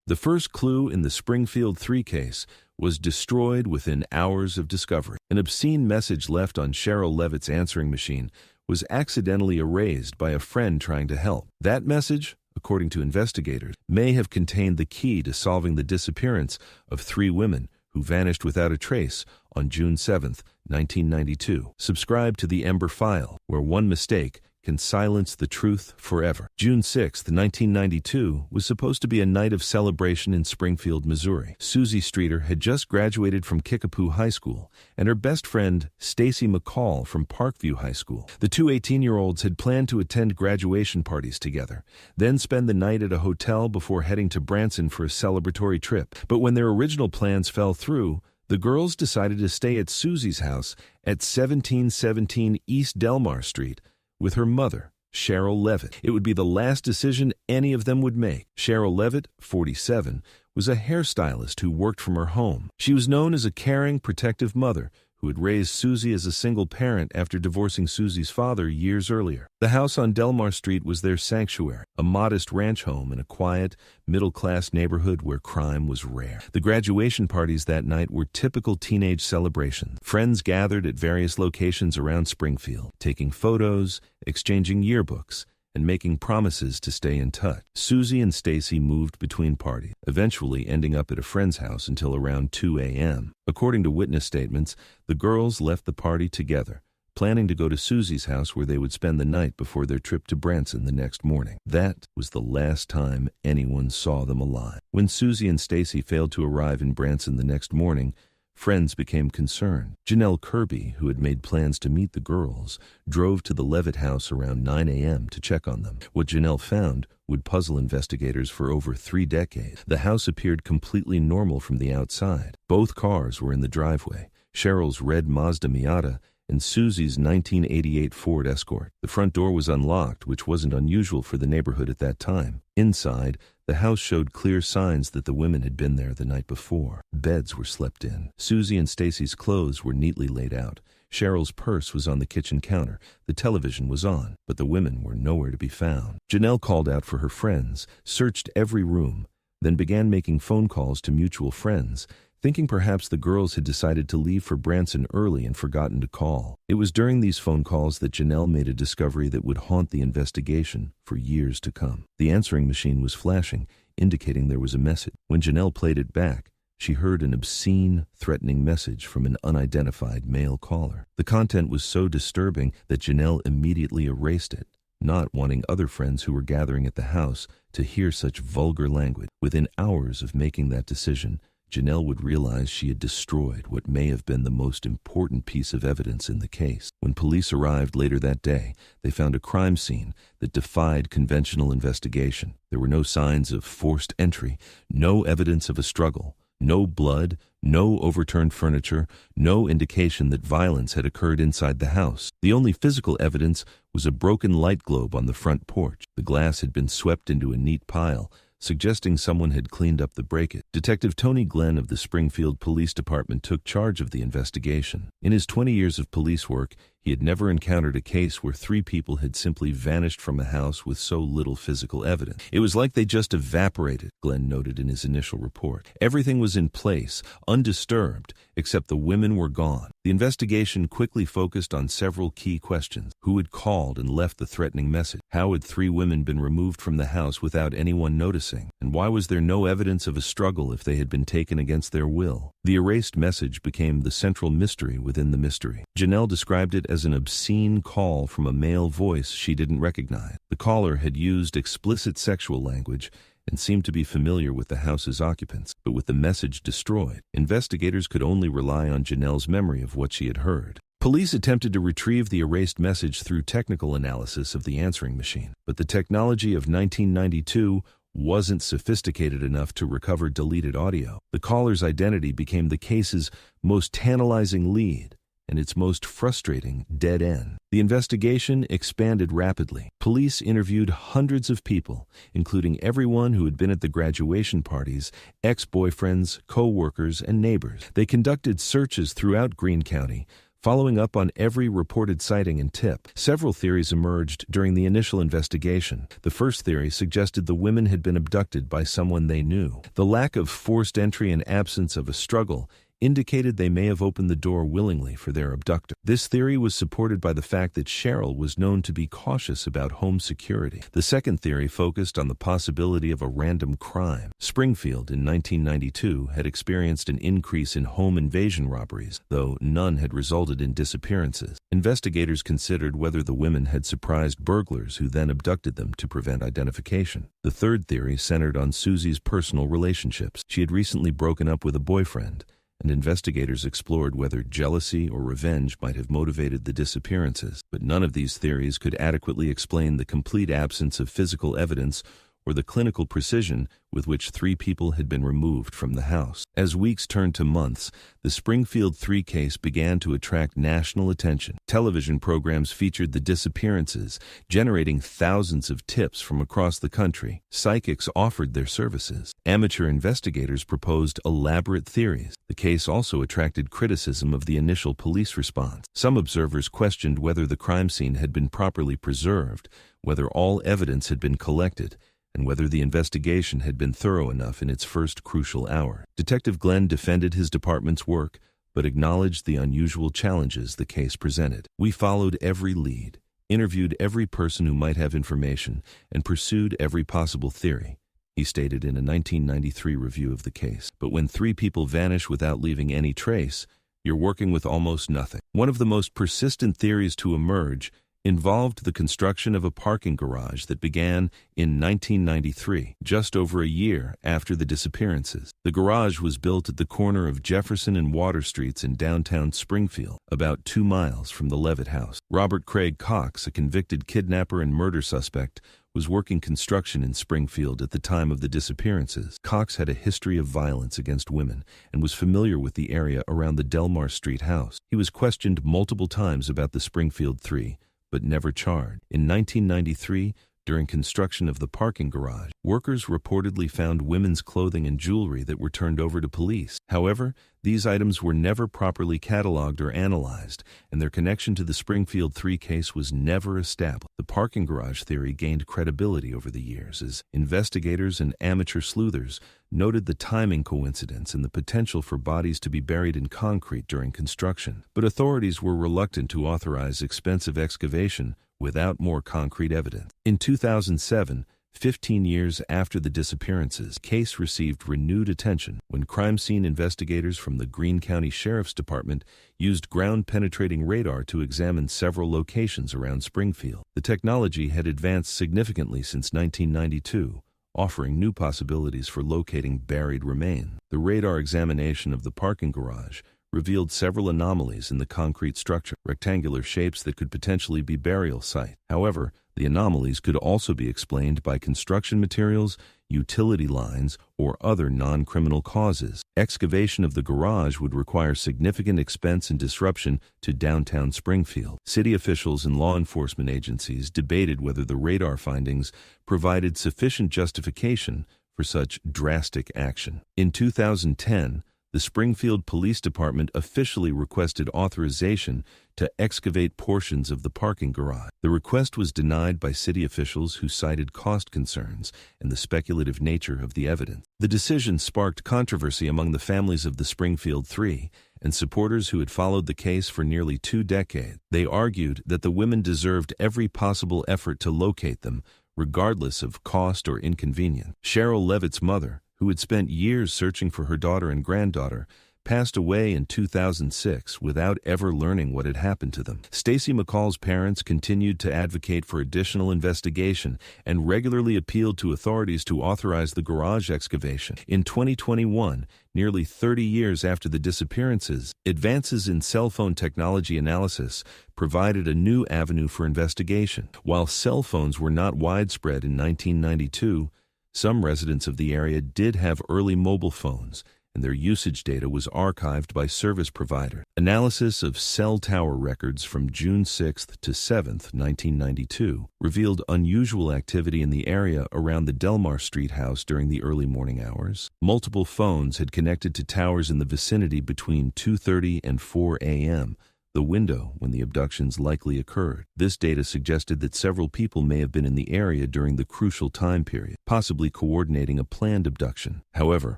The first clue in the Springfield Three case was destroyed within hours of discovery. An obscene message left on Sherrill Levitt's answering machine was accidentally erased by a friend trying to help. That message, according to investigators, may have contained the key to solving the disappearance of 3 women who vanished without a trace on June 7, 1992. Subscribe to the Ember File, where one mistake can silence the truth forever. June 6, 1992 was supposed to be a night of celebration in Springfield, Missouri. Suzie Streeter had just graduated from Kickapoo High School, and her best friend, Stacy McCall, from Parkview High School. The two 18-year-olds had planned to attend graduation parties together, then spend the night at a hotel before heading to Branson for a celebratory trip. But when their original plans fell through, the girls decided to stay at Suzie's house at 1717 East Delmar Street, with her mother, Sherrill Levitt. It would be the last decision any of them would make. Sherrill Levitt, 47, was a hairstylist who worked from her home. She was known as a caring, protective mother who had raised Suzie as a single parent after divorcing Suzie's father years earlier. The house on Delmar Street was their sanctuary, a modest ranch home in a quiet, middle-class neighborhood where crime was rare. The graduation parties that night were typical teenage celebrations. Friends gathered at various locations around Springfield, taking photos, exchanging yearbooks, and making promises to stay in touch. Suzie and Stacy moved between parties, eventually ending up at a friend's house until around 2 a.m. According to witness statements, the girls left the party together, planning to go to Suzie's house where they would spend the night before their trip to Branson the next morning. That was the last time anyone saw them alive. When Suzie and Stacy failed to arrive in Branson the next morning, friends became concerned. Janelle Kirby, who had made plans to meet the girls, drove to the Levitt house around 9 a.m. to check on them. What Janelle found would puzzle investigators for over 3 decades. The house appeared completely normal from the outside. Both cars were in the driveway, Cheryl's red Mazda Miata and Suzie's 1988 Ford Escort. The front door was unlocked, which wasn't unusual for the neighborhood at that time. Inside, the house showed clear signs that the women had been there the night before. Beds were slept in. Suzie and Stacy's clothes were neatly laid out. Cheryl's purse was on the kitchen counter. The television was on, but the women were nowhere to be found. Janelle called out for her friends, searched every room, then began making phone calls to mutual friends, thinking perhaps the girls had decided to leave for Branson early and forgotten to call. It was during these phone calls that Janelle made a discovery that would haunt the investigation for years to come. The answering machine was flashing, indicating there was a message. When Janelle played it back, she heard an obscene, threatening message from an unidentified male caller. The content was so disturbing that Janelle immediately erased it, not wanting other friends who were gathering at the house to hear such vulgar language. Within hours of making that decision, Janelle would realize she had destroyed what may have been the most important piece of evidence in the case. When police arrived later that day, they found a crime scene that defied conventional investigation. There were no signs of forced entry, no evidence of a struggle, no blood, no overturned furniture, no indication that violence had occurred inside the house. The only physical evidence was a broken light globe on the front porch. The glass had been swept into a neat pile, suggesting someone had cleaned up the breakage. Detective Tony Glenn of the Springfield Police Department took charge of the investigation. In his 20 years of police work, he had never encountered a case where 3 people had simply vanished from a house with so little physical evidence. It was like they just evaporated, Glenn noted in his initial report. Everything was in place, undisturbed, except the women were gone. The investigation quickly focused on several key questions. Who had called and left the threatening message? How had 3 women been removed from the house without anyone noticing? And why was there no evidence of a struggle if they had been taken against their will? The erased message became the central mystery within the mystery. Janelle described it as an obscene call from a male voice she didn't recognize. The caller had used explicit sexual language and seemed to be familiar with the house's occupants. But with the message destroyed, investigators could only rely on Janelle's memory of what she had heard. Police attempted to retrieve the erased message through technical analysis of the answering machine, but the technology of 1992 wasn't sophisticated enough to recover deleted audio. The caller's identity became the case's most tantalizing lead and its most frustrating dead end. The investigation expanded rapidly. Police interviewed hundreds of people, including everyone who had been at the graduation parties, ex-boyfriends, co-workers, and neighbors. They conducted searches throughout Greene County, Following up on every reported sighting and tip, several theories emerged during the initial investigation. The first theory suggested the women had been abducted by someone they knew. The lack of forced entry and absence of a struggle indicated they may have opened the door willingly for their abductor. This theory was supported by the fact that Sherrill was known to be cautious about home security. The second theory focused on the possibility of a random crime. Springfield in 1992 had experienced an increase in home invasion robberies, though none had resulted in disappearances. Investigators considered whether the women had surprised burglars who then abducted them to prevent identification. The third theory centered on Suzie's personal relationships. She had recently broken up with a boyfriend, and investigators explored whether jealousy or revenge might have motivated the disappearances. But none of these theories could adequately explain the complete absence of physical evidence or the clinical precision with which 3 people had been removed from the house. As weeks turned to months, the Springfield Three case began to attract national attention. Television programs featured the disappearances, generating thousands of tips from across the country. Psychics offered their services. Amateur investigators proposed elaborate theories. The case also attracted criticism of the initial police response. Some observers questioned whether the crime scene had been properly preserved, whether all evidence had been collected, and whether the investigation had been thorough enough in its first crucial hour. Detective Glenn defended his department's work, but acknowledged the unusual challenges the case presented. "We followed every lead, interviewed every person who might have information, and pursued every possible theory," he stated in a 1993 review of the case. "But when 3 people vanish without leaving any trace, you're working with almost nothing." One of the most persistent theories to emerge involved the construction of a parking garage that began in 1993, just over a year after the disappearances. The garage was built at the corner of Jefferson and Water Streets in downtown Springfield, about 2 miles from the Levitt house. Robert Craig Cox, a convicted kidnapper and murder suspect, was working construction in Springfield at the time of the disappearances. Cox had a history of violence against women and was familiar with the area around the Delmar Street house. He was questioned multiple times about the Springfield Three, but never charged. In 1993, during construction of the parking garage, workers reportedly found women's clothing and jewelry that were turned over to police. However, these items were never properly cataloged or analyzed, and their connection to the Springfield Three case was never established. The parking garage theory gained credibility over the years as investigators and amateur sleuthers noted the timing coincidence and the potential for bodies to be buried in concrete during construction. But authorities were reluctant to authorize expensive excavation without more concrete evidence. In 2007, 15 years after the disappearances, the case received renewed attention when crime scene investigators from the Greene County Sheriff's Department used ground-penetrating radar to examine several locations around Springfield. The technology had advanced significantly since 1992, offering new possibilities for locating buried remains. The radar examination of the parking garage revealed several anomalies in the concrete structure, rectangular shapes that could potentially be burial sites. However, the anomalies could also be explained by construction materials, utility lines, or other non-criminal causes. Excavation of the garage would require significant expense and disruption to downtown Springfield. City officials and law enforcement agencies debated whether the radar findings provided sufficient justification for such drastic action. In 2010, the Springfield Police Department officially requested authorization to excavate portions of the parking garage. The request was denied by city officials who cited cost concerns and the speculative nature of the evidence. The decision sparked controversy among the families of the Springfield Three and supporters who had followed the case for nearly 2 decades. They argued that the women deserved every possible effort to locate them, regardless of cost or inconvenience. Sherrill Levitt's mother, who had spent years searching for her daughter and granddaughter, passed away in 2006 without ever learning what had happened to them. Stacy McCall's parents continued to advocate for additional investigation and regularly appealed to authorities to authorize the garage excavation. In 2021, nearly 30 years after the disappearances, advances in cell phone technology analysis provided a new avenue for investigation. While cell phones were not widespread in 1992, some residents of the area did have early mobile phones, and their usage data was archived by service providers. Analysis of cell tower records from June 6th to 7th, 1992, revealed unusual activity in the area around the Delmar Street house during the early morning hours. Multiple phones had connected to towers in the vicinity between 2:30 and 4 a.m., the window when the abductions likely occurred. This data suggested that several people may have been in the area during the crucial time period, possibly coordinating a planned abduction. However,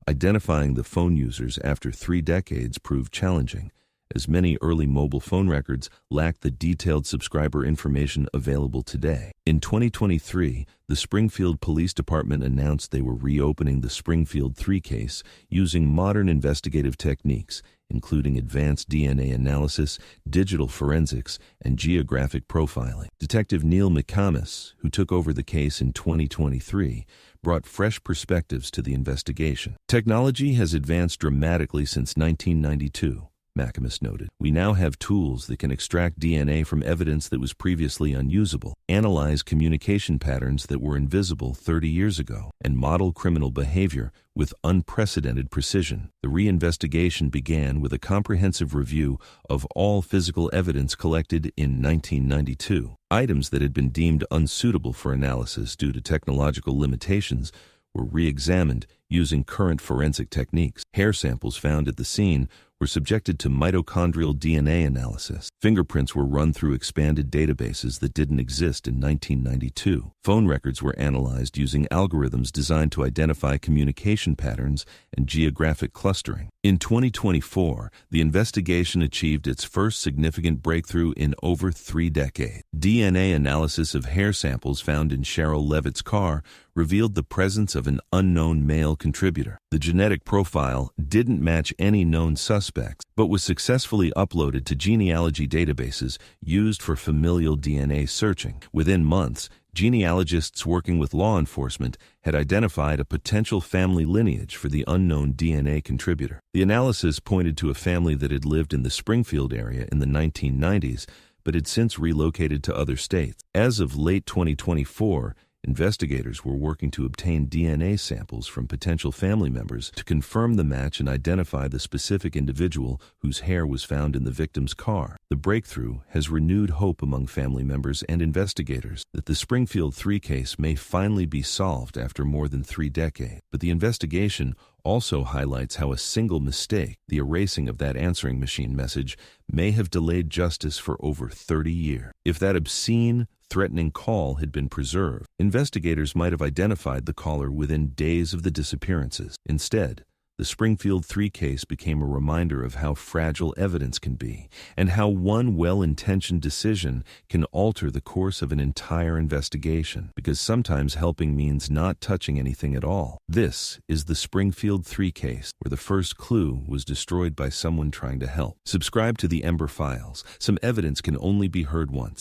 identifying the phone users after 3 decades proved challenging, as many early mobile phone records lacked the detailed subscriber information available today. In 2023, the Springfield Police Department announced they were reopening the Springfield Three case using modern investigative techniques, including advanced DNA analysis, digital forensics, and geographic profiling. Detective Neil McCall, who took over the case in 2023, brought fresh perspectives to the investigation. Technology has advanced dramatically since 1992. McCall noted. We now have tools that can extract DNA from evidence that was previously unusable, analyze communication patterns that were invisible 30 years ago, and model criminal behavior with unprecedented precision. The reinvestigation began with a comprehensive review of all physical evidence collected in 1992. Items that had been deemed unsuitable for analysis due to technological limitations were re-examined using current forensic techniques. Hair samples found at the scene were subjected to mitochondrial DNA analysis. Fingerprints were run through expanded databases that didn't exist in 1992. Phone records were analyzed using algorithms designed to identify communication patterns and geographic clustering. In 2024, the investigation achieved its first significant breakthrough in over 3 decades. DNA analysis of hair samples found in Sherrill Levitt's car revealed the presence of an unknown male contributor. The genetic profile didn't match any known suspects, but was successfully uploaded to genealogy databases used for familial DNA searching. Within months, genealogists working with law enforcement had identified a potential family lineage for the unknown DNA contributor. The analysis pointed to a family that had lived in the Springfield area in the 1990s, but had since relocated to other states. As of late 2024, investigators were working to obtain DNA samples from potential family members to confirm the match and identify the specific individual whose hair was found in the victim's car. The breakthrough has renewed hope among family members and investigators that the Springfield Three case may finally be solved after more than 3 decades. But the investigation also highlights how a single mistake, the erasing of that answering machine message, may have delayed justice for over 30 years. If that obscene, threatening call had been preserved, investigators might have identified the caller within days of the disappearances. Instead, the Springfield Three case became a reminder of how fragile evidence can be and how one well-intentioned decision can alter the course of an entire investigation, because sometimes helping means not touching anything at all. This is the Springfield Three case, where the first clue was destroyed by someone trying to help. Subscribe to the Ember Files. Some evidence can only be heard once.